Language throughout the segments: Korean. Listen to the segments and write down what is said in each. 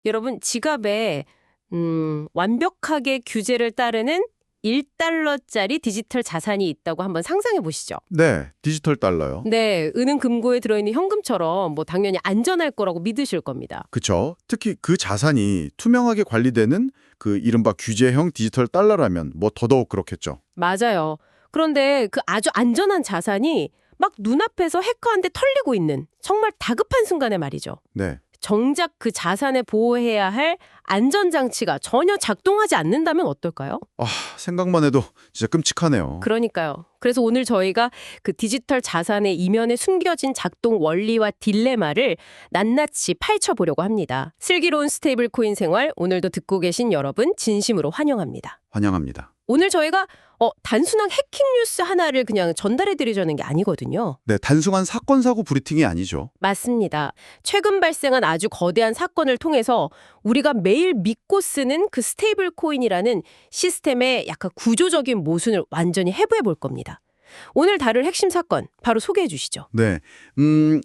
여러분, 지갑에 완벽하게 규제를 따르는 1달러짜리 디지털 자산이 있다고 한번 상상해 보시죠. 네, 디지털 달러요. 네, 은행 금고에 들어있는 현금처럼 뭐 당연히 안전할 거라고 믿으실 겁니다. 그쵸? 특히 그 자산이 투명하게 관리되는 그 이른바 규제형 디지털 달러라면 뭐 더더욱 그렇겠죠. 맞아요. 그런데 그 아주 안전한 자산이 막 눈앞에서 해커한테 털리고 있는 정말 다급한 순간에 말이죠. 네. 정작 그 자산을 보호해야 할 안전장치가 전혀 작동하지 않는다면 어떨까요? 아, 생각만 해도 진짜 끔찍하네요. 그러니까요. 그래서 오늘 저희가 그 디지털 자산의 이면에 숨겨진 작동 원리와 딜레마를 낱낱이 파헤쳐보려고 합니다. 슬기로운 스테이블 코인 생활, 오늘도 듣고 계신 여러분 진심으로 환영합니다. 환영합니다. 오늘 저희가 단순한 해킹 뉴스 하나를 그냥 전달해드리자는 게 아니거든요. 네, 단순한 사건 사고 브리핑이 아니죠. 맞습니다. 최근 발생한 아주 거대한 사건을 통해서 우리가 매일 믿고 쓰는 그 스테이블 코인이라는 시스템의 약간 구조적인 모순을 완전히 해부해 볼 겁니다. 오늘 다룰 핵심 사건 바로 소개해 주시죠. 네.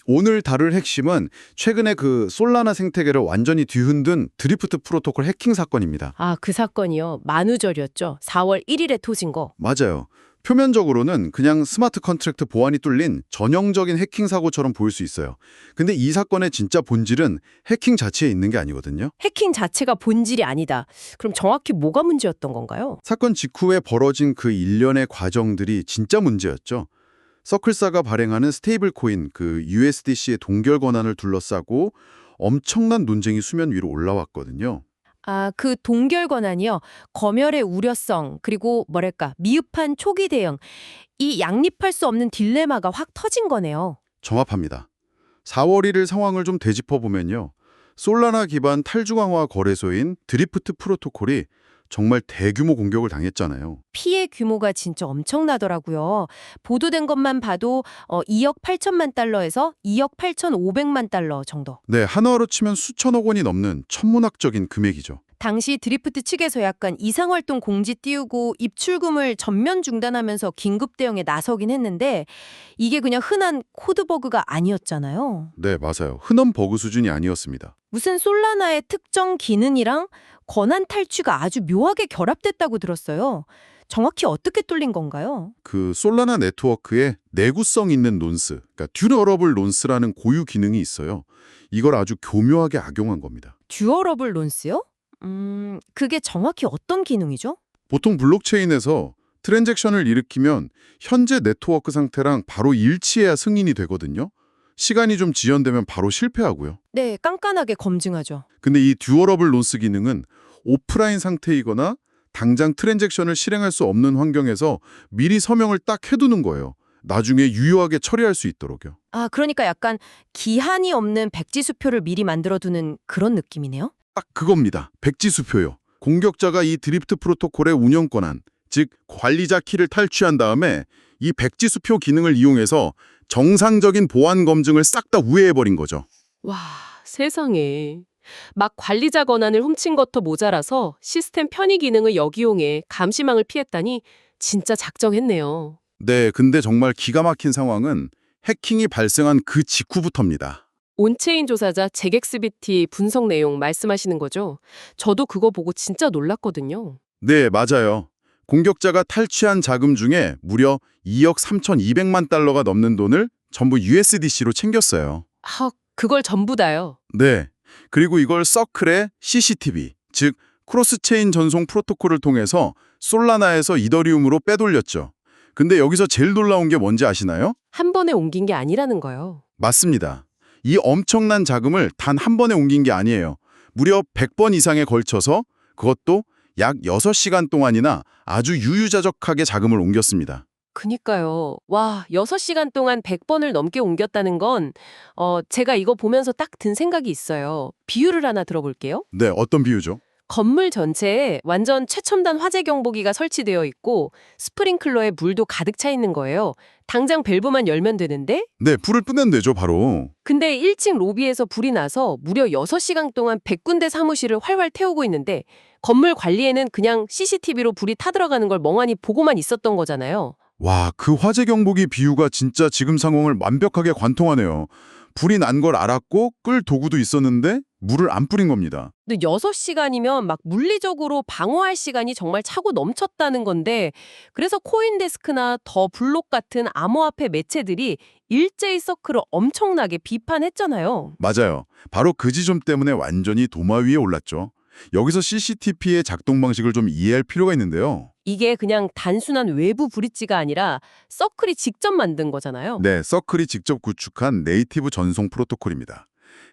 오늘 다룰 핵심은 최근에 그 솔라나 생태계를 완전히 뒤흔든 드리프트 프로토콜 해킹 사건입니다. 아, 그 사건이요. 만우절이었죠. 4월 1일에 터진 거. 맞아요. 표면적으로는 그냥 스마트 컨트랙트 보안이 뚫린 전형적인 해킹 사고처럼 보일 수 있어요. 근데 이 사건의 진짜 본질은 해킹 자체에 있는 게 아니거든요. 해킹 자체가 본질이 아니다. 그럼 정확히 뭐가 문제였던 건가요? 사건 직후에 벌어진 그 일련의 과정들이 진짜 문제였죠. 서클사가 발행하는 스테이블 코인, 그 USDC의 동결 권한을 둘러싸고 엄청난 논쟁이 수면 위로 올라왔거든요. 아, 그 동결 권한이요. 검열의 우려성, 그리고 뭐랄까, 미흡한 초기 대응. 이 양립할 수 없는 딜레마가 확 터진 거네요. 정확합니다. 4월 1일 상황을 좀 되짚어보면요. 솔라나 기반 탈중앙화 거래소인 드리프트 프로토콜이 정말 대규모 공격을 당했잖아요. 피해 규모가 진짜 엄청나더라고요. 보도된 것만 봐도 2억 8천만 달러에서 2억 8천5백만 달러 정도. 네, 한화로 치면 수천억 원이 넘는 천문학적인 금액이죠. 당시 드리프트 측에서 약간 이상활동 공지 띄우고 입출금을 전면 중단하면서 긴급 대응에 나서긴 했는데 이게 그냥 흔한 코드 버그가 아니었잖아요. 네, 맞아요. 흔한 버그 수준이 아니었습니다. 무슨 솔라나의 특정 기능이랑 권한 탈취가 아주 묘하게 결합됐다고 들었어요. 정확히 어떻게 뚫린 건가요? 그 솔라나 네트워크에 내구성 있는 론스, 그러니까 듀러러블 론스라는 고유 기능이 있어요. 이걸 아주 교묘하게 악용한 겁니다. 듀어러블 론스요? 그게 정확히 어떤 기능이죠? 보통 블록체인에서 트랜잭션을 일으키면 현재 네트워크 상태랑 바로 일치해야 승인이 되거든요. 시간이 좀 지연되면 바로 실패하고요. 네, 깐깐하게 검증하죠. 근데 이 듀어러블 론스 기능은 오프라인 상태이거나 당장 트랜잭션을 실행할 수 없는 환경에서 미리 서명을 딱 해두는 거예요. 나중에 유효하게 처리할 수 있도록요. 아, 그러니까 약간 기한이 없는 백지수표를 미리 만들어두는 그런 느낌이네요? 딱 그겁니다. 백지수표요. 공격자가 이 드리프트 프로토콜의 운영 권한, 즉 관리자 키를 탈취한 다음에 이 백지수표 기능을 이용해서 정상적인 보안 검증을 싹 다 우회해버린 거죠. 와, 세상에. 막 관리자 권한을 훔친 것도 모자라서 시스템 편의 기능을 역이용해 감시망을 피했다니 진짜 작정했네요. 네, 근데 정말 기가 막힌 상황은 해킹이 발생한 그 직후부터입니다. 온체인 조사자 잭엑스비티 분석 내용 말씀하시는 거죠? 저도 그거 보고 진짜 놀랐거든요. 네, 맞아요. 공격자가 탈취한 자금 중에 무려 2억 3,200만 달러가 넘는 돈을 전부 USDC로 챙겼어요. 아, 그걸 전부 다요. 네. 그리고 이걸 서클의 CCTV, 즉 크로스체인 전송 프로토콜을 통해서 솔라나에서 이더리움으로 빼돌렸죠. 근데 여기서 제일 놀라운 게 뭔지 아시나요? 한 번에 옮긴 게 아니라는 거요. 맞습니다. 이 엄청난 자금을 단 한 번에 옮긴 게 아니에요. 무려 100번 이상에 걸쳐서 그것도 약 6시간 동안이나 아주 유유자적하게 자금을 옮겼습니다. 그니까요. 와, 6시간 동안 100번을 넘게 옮겼다는 건 제가 이거 보면서 딱 든 생각이 있어요. 비유를 하나 들어볼게요. 네, 어떤 비유죠? 건물 전체에 완전 최첨단 화재 경보기가 설치되어 있고 스프링클러에 물도 가득 차 있는 거예요. 당장 밸브만 열면 되는데 네, 불을 끄면 되죠, 바로. 근데 1층 로비에서 불이 나서 무려 6시간 동안 100군데 사무실을 활활 태우고 있는데 건물 관리에는 그냥 CCTV로 불이 타들어가는 걸 멍하니 보고만 있었던 거잖아요. 와, 그 화재 경보기 비유가 진짜 지금 상황을 완벽하게 관통하네요. 불이 난 걸 알았고 끌 도구도 있었는데 물을 안 뿌린 겁니다. 근데 6시간이면 막 물리적으로 방어할 시간이 정말 차고 넘쳤다는 건데 그래서 코인데스크나 더 블록 같은 암호화폐 매체들이 일제히 서클을 엄청나게 비판했잖아요. 맞아요. 바로 그 지점 때문에 완전히 도마 위에 올랐죠. 여기서 CCTP의 작동 방식을 좀 이해할 필요가 있는데요. 이게 그냥 단순한 외부 브릿지가 아니라 서클이 직접 만든 거잖아요. 네, 서클이 직접 구축한 네이티브 전송 프로토콜입니다.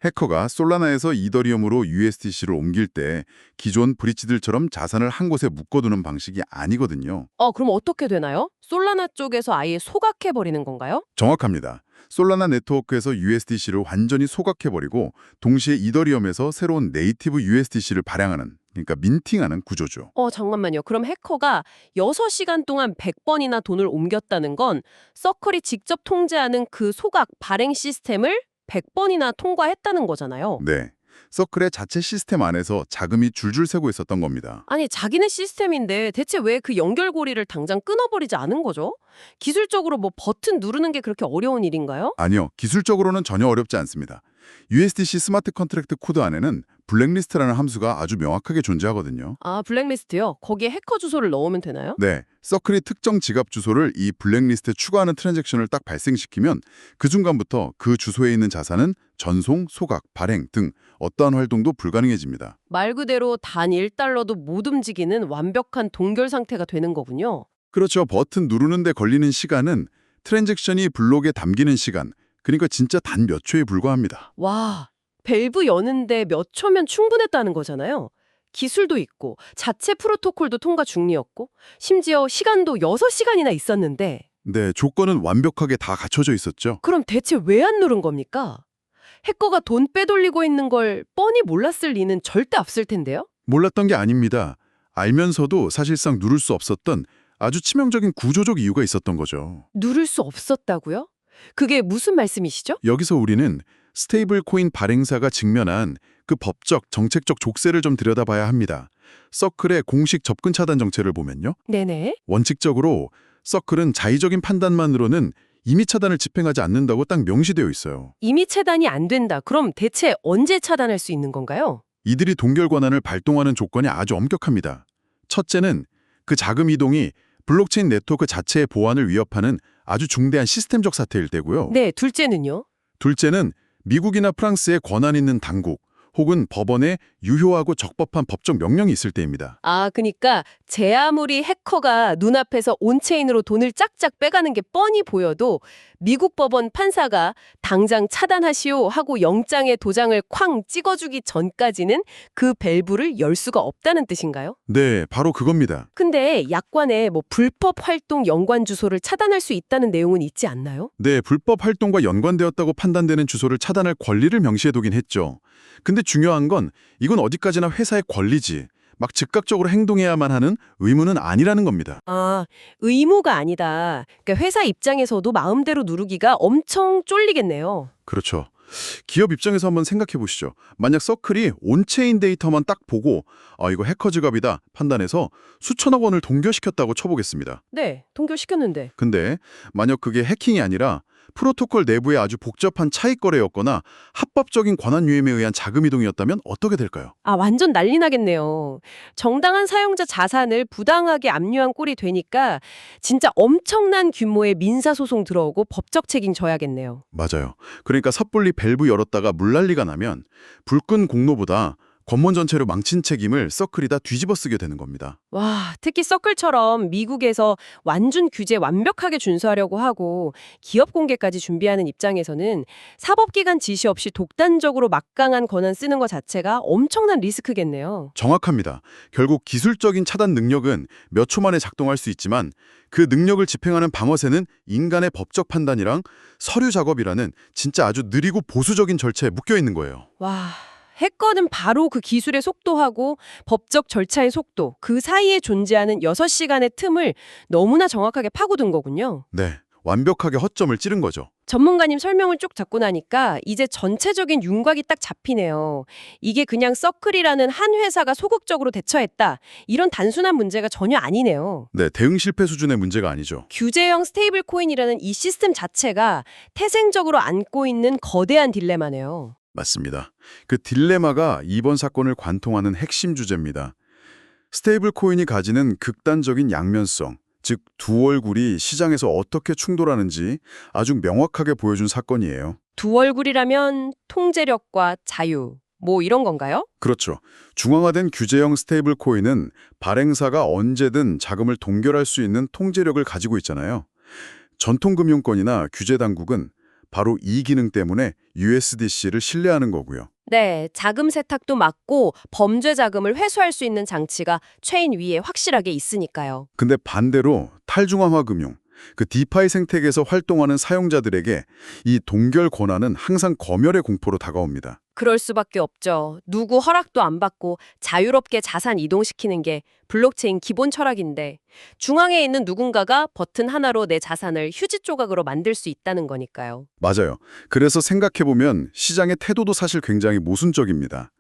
해커가 솔라나에서 이더리움으로 USDC를 옮길 때 기존 브릿지들처럼 자산을 한 곳에 묶어두는 방식이 아니거든요. 그럼 어떻게 되나요? 솔라나 쪽에서 아예 소각해버리는 건가요? 정확합니다. 솔라나 네트워크에서 USDC를 완전히 소각해버리고 동시에 이더리움에서 새로운 네이티브 USDC를 발행하는, 그러니까 민팅하는 구조죠. 잠깐만요. 그럼 해커가 6시간 동안 100번이나 돈을 옮겼다는 건 서클이 직접 통제하는 그 소각 발행 시스템을 100번이나 통과했다는 거잖아요. 네, 서클의 자체 시스템 안에서 자금이 줄줄 새고 있었던 겁니다. 아니, 자기네 시스템인데 대체 왜 그 연결고리를 당장 끊어버리지 않은 거죠? 기술적으로 뭐 버튼 누르는 게 그렇게 어려운 일인가요? 아니요, 기술적으로는 전혀 어렵지 않습니다. USDC 스마트 컨트랙트 코드 안에는 블랙리스트라는 함수가 아주 명확하게 존재하거든요. 아, 블랙리스트요? 거기에 해커 주소를 넣으면 되나요? 네, 서클이 특정 지갑 주소를 이 블랙리스트에 추가하는 트랜잭션을 딱 발생시키면 그 순간부터 그 주소에 있는 자산은 전송, 소각, 발행 등 어떠한 활동도 불가능해집니다. 말 그대로 단 1달러도 못 움직이는 완벽한 동결 상태가 되는 거군요. 그렇죠. 버튼 누르는 데 걸리는 시간은 트랜잭션이 블록에 담기는 시간, 그러니까 진짜 단 몇 초에 불과합니다. 와, 밸브 여는데 몇 초면 충분했다는 거잖아요. 기술도 있고 자체 프로토콜도 통과 중이었고 심지어 시간도 6시간이나 있었는데 네, 조건은 완벽하게 다 갖춰져 있었죠. 그럼 대체 왜 안 누른 겁니까? 해커가 돈 빼돌리고 있는 걸 뻔히 몰랐을 리는 절대 없을 텐데요. 몰랐던 게 아닙니다. 알면서도 사실상 누를 수 없었던 아주 치명적인 구조적 이유가 있었던 거죠. 누를 수 없었다고요? 그게 무슨 말씀이시죠? 여기서 우리는 스테이블 코인 발행사가 직면한 그 법적, 정책적 족쇄를 좀 들여다봐야 합니다. 서클의 공식 접근 차단 정책을 보면요. 네네. 원칙적으로 서클은 자의적인 판단만으로는 임의 차단을 집행하지 않는다고 딱 명시되어 있어요. 이미 차단이 안 된다. 그럼 대체 언제 차단할 수 있는 건가요? 이들이 동결 권한을 발동하는 조건이 아주 엄격합니다. 첫째는 그 자금 이동이 블록체인 네트워크 자체의 보안을 위협하는 아주 중대한 시스템적 사태일 때고요. 네, 둘째는요? 둘째는 미국이나 프랑스의 권한 있는 당국 혹은 법원의 유효하고 적법한 법적 명령이 있을 때입니다. 아, 그러니까 제 아무리 해커가 눈앞에서 온체인으로 돈을 짝짝 빼가는 게 뻔히 보여도 미국 법원 판사가 당장 차단하시오 하고 영장에 도장을 쾅 찍어주기 전까지는 그 밸브를 열 수가 없다는 뜻인가요? 네, 바로 그겁니다. 근데 약관에 뭐 불법 활동 연관 주소를 차단할 수 있다는 내용은 있지 않나요? 네, 불법 활동과 연관되었다고 판단되는 주소를 차단할 권리를 명시해두긴 했죠. 근데 중요한 건 이건 어디까지나 회사의 권리지, 막 즉각적으로 행동해야만 하는 의무는 아니라는 겁니다. 아, 의무가 아니다. 그러니까 회사 입장에서도 마음대로 누르기가 엄청 쫄리겠네요. 그렇죠. 기업 입장에서 한번 생각해 보시죠. 만약 서클이 온체인 데이터만 딱 보고 이거 해커 지갑이다 판단해서 수천억 원을 동결시켰다고 쳐보겠습니다. 네, 동결시켰는데. 근데 만약 그게 해킹이 아니라 프로토콜 내부의 아주 복잡한 차익 거래였거나 합법적인 권한 유임에 의한 자금 이동이었다면 어떻게 될까요? 아, 완전 난리 나겠네요. 정당한 사용자 자산을 부당하게 압류한 꼴이 되니까 진짜 엄청난 규모의 민사소송 들어오고 법적 책임 져야겠네요. 맞아요. 그러니까 섣불리 밸브 열었다가 물난리가 나면 불끈 공로보다 권문 전체를 망친 책임을 서클이 다 뒤집어 쓰게 되는 겁니다. 와, 특히 서클처럼 미국에서 완준 규제 완벽하게 준수하려고 하고 기업 공개까지 준비하는 입장에서는 사법기관 지시 없이 독단적으로 막강한 권한 쓰는 것 자체가 엄청난 리스크겠네요. 정확합니다. 결국 기술적인 차단 능력은 몇 초 만에 작동할 수 있지만 그 능력을 집행하는 방어쇠는 인간의 법적 판단이랑 서류 작업이라는 진짜 아주 느리고 보수적인 절차에 묶여 있는 거예요. 와, 해커는 바로 그 기술의 속도하고 법적 절차의 속도, 그 사이에 존재하는 6시간의 틈을 너무나 정확하게 파고든 거군요. 네, 완벽하게 허점을 찌른 거죠. 전문가님 설명을 쭉 듣고 나니까 이제 전체적인 윤곽이 딱 잡히네요. 이게 그냥 서클이라는 한 회사가 소극적으로 대처했다. 이런 단순한 문제가 전혀 아니네요. 네, 대응 실패 수준의 문제가 아니죠. 규제형 스테이블 코인이라는 이 시스템 자체가 태생적으로 안고 있는 거대한 딜레마네요. 맞습니다. 그 딜레마가 이번 사건을 관통하는 핵심 주제입니다. 스테이블 코인이 가지는 극단적인 양면성, 즉 두 얼굴이 시장에서 어떻게 충돌하는지 아주 명확하게 보여준 사건이에요. 두 얼굴이라면 통제력과 자유, 뭐 이런 건가요? 그렇죠. 중앙화된 규제형 스테이블 코인은 발행사가 언제든 자금을 동결할 수 있는 통제력을 가지고 있잖아요. 전통금융권이나 규제당국은 바로 이 기능 때문에 USDC를 신뢰하는 거고요. 네, 자금 세탁도 막고 범죄 자금을 회수할 수 있는 장치가 체인 위에 확실하게 있으니까요. 근데 반대로 탈중앙화 금융, 그 디파이 생태계에서 활동하는 사용자들에게 이 동결 권한은 항상 검열의 공포로 다가옵니다. 그럴 수밖에 없죠. 누구 허락도 안 받고 자유롭게 자산 이동시키는 게 블록체인 기본 철학인데 중앙에 있는 누군가가 버튼 하나로 내 자산을 휴지 조각으로 만들 수 있다는 거니까요. 맞아요. 그래서 생각해보면 시장의 태도도 사실 굉장히 모순적입니다.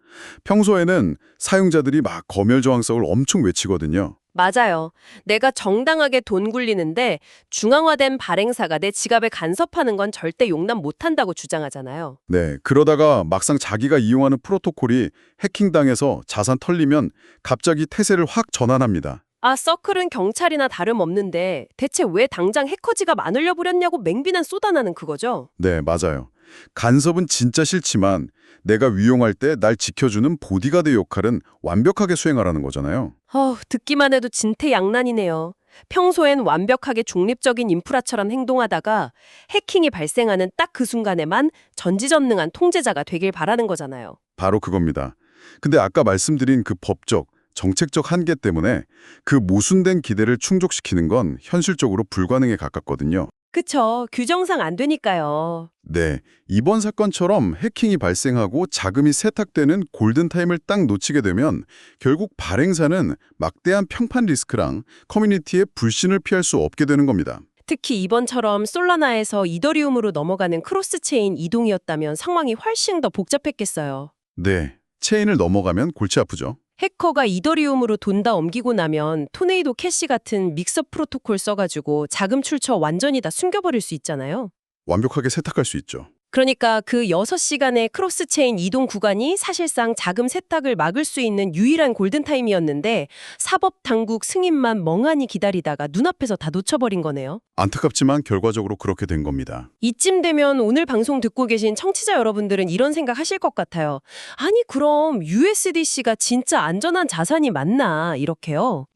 평소에는 사용자들이 막 검열 저항성을 엄청 외치거든요. 맞아요. 내가 정당하게 돈 굴리는데 중앙화된 발행사가 내 지갑에 간섭하는 건 절대 용납 못한다고 주장하잖아요. 네, 그러다가 막상 자기가 이용하는 프로토콜이 해킹당해서 자산 털리면 갑자기 태세를 확 전환합니다. 아, 서클은 경찰이나 다름없는데 대체 왜 당장 해커 지갑 안 흘려버렸냐고 맹비난 쏟아나는 그거죠? 네, 맞아요. 간섭은 진짜 싫지만 내가 위용할 때 날 지켜주는 보디가드 역할은 완벽하게 수행하라는 거잖아요. 듣기만 해도 진퇴양난이네요. 평소엔 완벽하게 중립적인 인프라처럼 행동하다가 해킹이 발생하는 딱 그 순간에만 전지전능한 통제자가 되길 바라는 거잖아요. 바로 그겁니다. 근데 아까 말씀드린 그 법적, 정책적 한계 때문에 그 모순된 기대를 충족시키는 건 현실적으로 불가능에 가깝거든요. 그쵸. 규정상 안 되니까요. 네, 이번 사건처럼 해킹이 발생하고 자금이 세탁되는 골든타임을 딱 놓치게 되면 결국 발행사는 막대한 평판 리스크랑 커뮤니티의 불신을 피할 수 없게 되는 겁니다. 특히 이번처럼 솔라나에서 이더리움으로 넘어가는 크로스체인 이동이었다면 상황이 훨씬 더 복잡했겠어요. 네, 체인을 넘어가면 골치 아프죠. 해커가 이더리움으로 돈 다 옮기고 나면 토네이도 캐시 같은 믹서 프로토콜 써가지고 자금 출처 완전히 다 숨겨버릴 수 있잖아요. 완벽하게 세탁할 수 있죠. 그러니까 그 6시간의 크로스체인 이동 구간이 사실상 자금 세탁을 막을 수 있는 유일한 골든타임이었는데 사법당국 승인만 멍하니 기다리다가 눈앞에서 다 놓쳐버린 거네요. 안타깝지만 결과적으로 그렇게 된 겁니다. 이쯤 되면 오늘 방송 듣고 계신 청취자 여러분들은 이런 생각 하실 것 같아요. 아니 그럼 USDC가 진짜 안전한 자산이 맞나 이렇게요.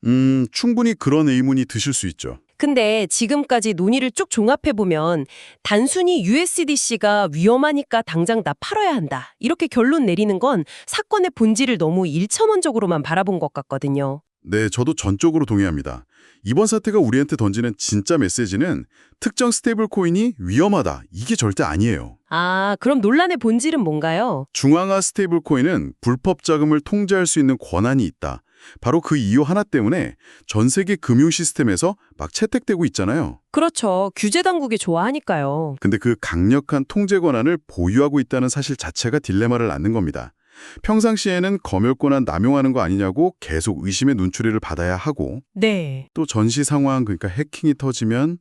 충분히 그런 의문이 드실 수 있죠. 근데 지금까지 논의를 쭉 종합해보면 단순히 USDC가 위험하니까 당장 나 팔아야 한다. 이렇게 결론 내리는 건 사건의 본질을 너무 일차원적으로만 바라본 것 같거든요. 네, 저도 전적으로 동의합니다. 이번 사태가 우리한테 던지는 진짜 메시지는 특정 스테이블 코인이 위험하다. 이게 절대 아니에요. 아, 그럼 논란의 본질은 뭔가요? 중앙화 스테이블 코인은 불법 자금을 통제할 수 있는 권한이 있다. 바로 그 이유 하나 때문에 전 세계 금융 시스템에서 막 채택되고 있잖아요. 그렇죠. 규제 당국이 좋아하니까요. 근데 그 강력한 통제 권한을 보유하고 있다는 사실 자체가 딜레마를 낳는 겁니다. 평상시에는 검열 권한 남용하는 거 아니냐고 계속 의심의 눈초리를 받아야 하고 네. 또 전시 상황, 그러니까 해킹이 터지면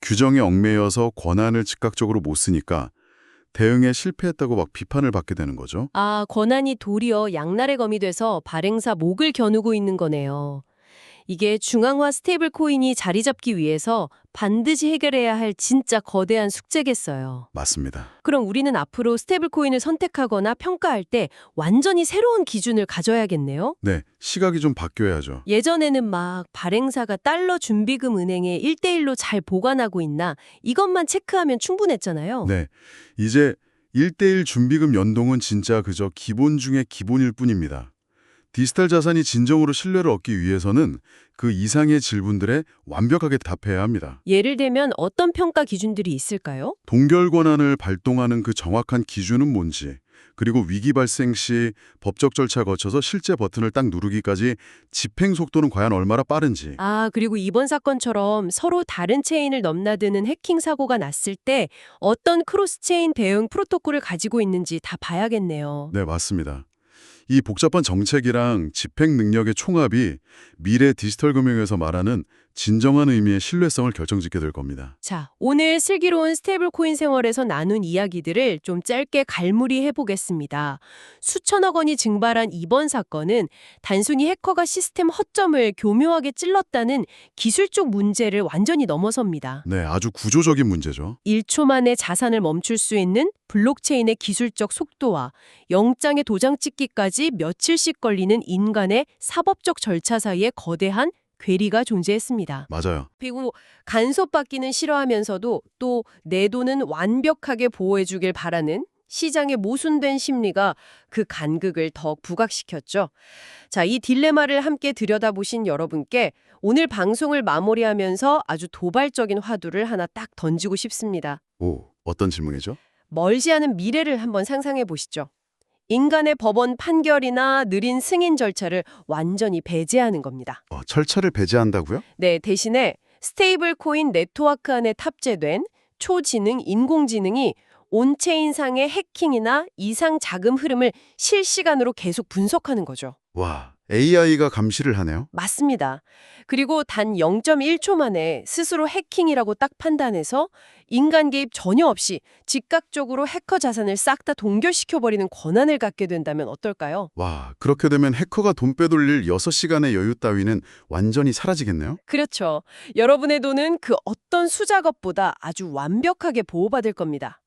규정에 얽매여서 권한을 즉각적으로 못 쓰니까 대응에 실패했다고 막 비판을 받게 되는 거죠. 아, 권한이 도리어 양날의 검이 돼서 발행사 목을 겨누고 있는 거네요. 이게 중앙화 스테이블 코인이 자리 잡기 위해서 반드시 해결해야 할 진짜 거대한 숙제겠어요. 맞습니다. 그럼 우리는 앞으로 스테이블 코인을 선택하거나 평가할 때 완전히 새로운 기준을 가져야겠네요. 네, 시각이 좀 바뀌어야죠. 예전에는 막 발행사가 달러 준비금 은행에 1대1로 잘 보관하고 있나 이것만 체크하면 충분했잖아요. 네, 이제 1대1 준비금 연동은 진짜 그저 기본 중에 기본일 뿐입니다. 디지털 자산이 진정으로 신뢰를 얻기 위해서는 그 이상의 질문들에 완벽하게 답해야 합니다. 예를 들면 어떤 평가 기준들이 있을까요? 동결 권한을 발동하는 그 정확한 기준은 뭔지, 그리고 위기 발생 시 법적 절차 거쳐서 실제 버튼을 딱 누르기까지 집행 속도는 과연 얼마나 빠른지. 아, 그리고 이번 사건처럼 서로 다른 체인을 넘나드는 해킹 사고가 났을 때 어떤 크로스체인 대응 프로토콜을 가지고 있는지 다 봐야겠네요. 네, 맞습니다. 이 복잡한 정책이랑 집행 능력의 총합이 미래 디지털 금융에서 말하는 진정한 의미의 신뢰성을 결정짓게 될 겁니다. 자, 오늘 슬기로운 스테이블 코인 생활에서 나눈 이야기들을 좀 짧게 갈무리해 보겠습니다. 수천억 원이 증발한 이번 사건은 단순히 해커가 시스템 허점을 교묘하게 찔렀다는 기술적 문제를 완전히 넘어섭니다. 네, 아주 구조적인 문제죠. 1초 만에 자산을 멈출 수 있는 블록체인의 기술적 속도와 영장의 도장 찍기까지 며칠씩 걸리는 인간의 사법적 절차 사이에 거대한 괴리가 존재했습니다. 맞아요. 그리고 간섭받기는 싫어하면서도 또 내 돈은 완벽하게 보호해주길 바라는 시장의 모순된 심리가 그 간극을 더 부각시켰죠. 자, 이 딜레마를 함께 들여다보신 여러분께 오늘 방송을 마무리하면서 아주 도발적인 화두를 하나 딱 던지고 싶습니다. 오, 어떤 질문이죠? 멀지 않은 미래를 한번 상상해 보시죠. 인간의 법원 판결이나 느린 승인 절차를 완전히 배제하는 겁니다. 철차를 배제한다고요? 네, 대신에 스테이블 코인 네트워크 안에 탑재된 초지능 인공지능이 온체인상의 해킹이나 이상 자금 흐름을 실시간으로 계속 분석하는 거죠. 와, AI가 감시를 하네요. 맞습니다. 그리고 단 0.1초 만에 스스로 해킹이라고 딱 판단해서 인간 개입 전혀 없이 즉각적으로 해커 자산을 싹 다 동결시켜버리는 권한을 갖게 된다면 어떨까요? 와, 그렇게 되면 해커가 돈 빼돌릴 6시간의 여유 따위는 완전히 사라지겠네요? 그렇죠. 여러분의 돈은 그 어떤 수작업보다 아주 완벽하게 보호받을 겁니다.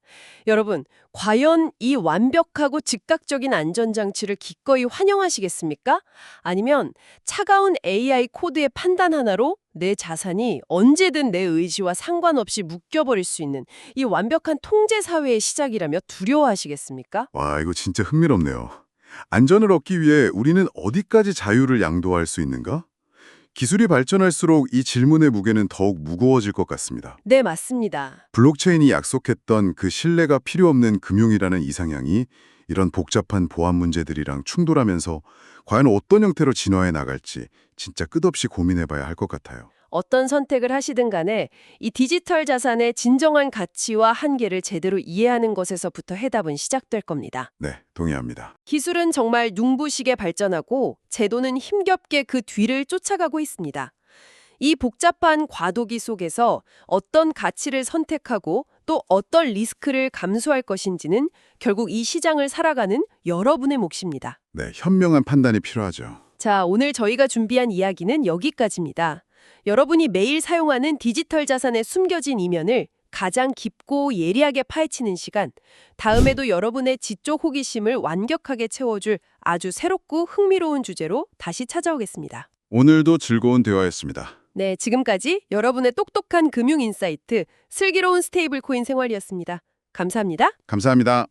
여러분, 과연 이 완벽하고 즉각적인 안전장치를 기꺼이 환영하시겠습니까? 아니면 차가운 AI 코드의 판단 하나로 내 자산이 언제든 내 의지와 상관없이 묶여버릴 수 있는 이 완벽한 통제 사회의 시작이라며 두려워하시겠습니까? 와, 이거 진짜 흥미롭네요. 안전을 얻기 위해 우리는 어디까지 자유를 양도할 수 있는가? 기술이 발전할수록 이 질문의 무게는 더욱 무거워질 것 같습니다. 네, 맞습니다. 블록체인이 약속했던 그 신뢰가 필요 없는 금융이라는 이상향이 이런 복잡한 보안 문제들이랑 충돌하면서 과연 어떤 형태로 진화해 나갈지 진짜 끝없이 고민해봐야 할 것 같아요. 어떤 선택을 하시든 간에 이 디지털 자산의 진정한 가치와 한계를 제대로 이해하는 것에서부터 해답은 시작될 겁니다. 네, 동의합니다. 기술은 정말 눈부시게 발전하고 제도는 힘겹게 그 뒤를 쫓아가고 있습니다. 이 복잡한 과도기 속에서 어떤 가치를 선택하고 또 어떤 리스크를 감수할 것인지는 결국 이 시장을 살아가는 여러분의 몫입니다. 네, 현명한 판단이 필요하죠. 자, 오늘 저희가 준비한 이야기는 여기까지입니다. 여러분이 매일 사용하는 디지털 자산의 숨겨진 이면을 가장 깊고 예리하게 파헤치는 시간, 다음에도 여러분의 지적 호기심을 완벽하게 채워줄 아주 새롭고 흥미로운 주제로 다시 찾아오겠습니다. 오늘도 즐거운 대화였습니다. 네, 지금까지 여러분의 똑똑한 금융 인사이트, 슬기로운 스테이블 코인 생활이었습니다. 감사합니다. 감사합니다.